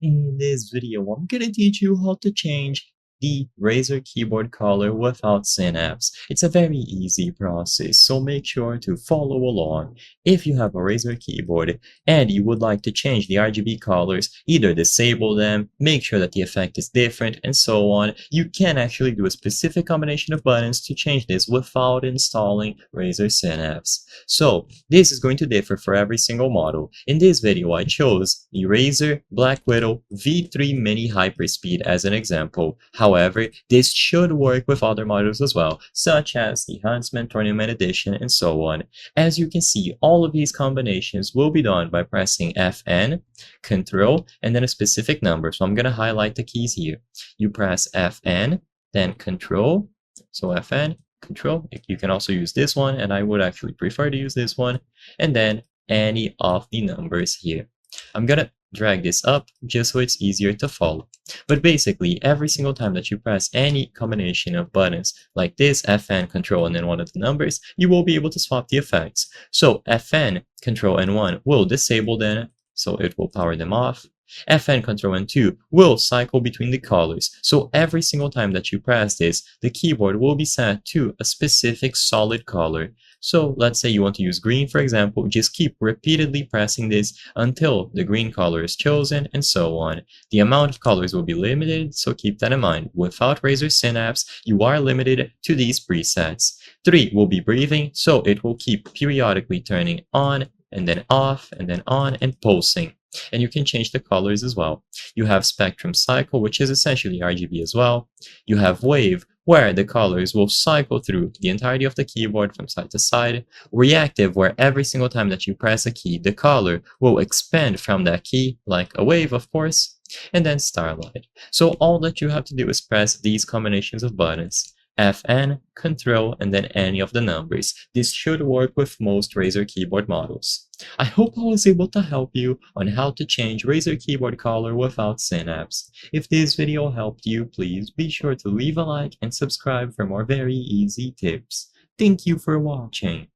In this video, I'm gonna teach you how to change the Razer keyboard color without Synapse. It's a very easy process, so make sure to follow along. If you have a Razer keyboard and you would like to change the RGB colors, either disable them, make sure that the effect is different, and so on, you can actually do a specific combination of buttons to change this without installing Razer Synapse. So, this is going to differ for every single model. In this video, I chose the Razer Black Widow V3 Mini Hyperspeed as an example. However, this should work with other models as well, such as the Huntsman Tournament Edition and so on. As you can see, all of these combinations will be done by pressing Fn, Ctrl, and then a specific number. So I'm going to highlight the keys here. You press Fn, then Ctrl, so Fn, Control. You can also use this one, and I would actually prefer to use this one, and then any of the numbers here. I'm gonna drag this up just so it's easier to follow. But basically, every single time that you press any combination of buttons like this, Fn, Control, and then one of the numbers, you will be able to swap the effects. So Fn, Control, and 1 will disable them, so it will power them off. Fn, Ctrl, and 2 will cycle between the colors, so every single time that you press this, the keyboard will be set to a specific solid color. So let's say you want to use green, for example, just keep repeatedly pressing this until the green color is chosen, and so on. The amount of colors will be limited, so keep that in mind. Without Razer Synapse, you are limited to these presets. 3 will be breathing, so it will keep periodically turning on, and then off, and then on, and pulsing. And you can change the colors as well. You have Spectrum Cycle, which is essentially RGB as well. You have Wave, where the colors will cycle through the entirety of the keyboard from side to side. Reactive, where every single time that you press a key, the color will expand from that key, like a wave, of course. And then Starlight. So all that you have to do is press these combinations of buttons. Fn, Ctrl, and then any of the numbers. This should work with most Razer keyboard models. I hope I was able to help you on how to change Razer keyboard color without Synapse. If this video helped you, please be sure to leave a like and subscribe for more very easy tips. Thank you for watching.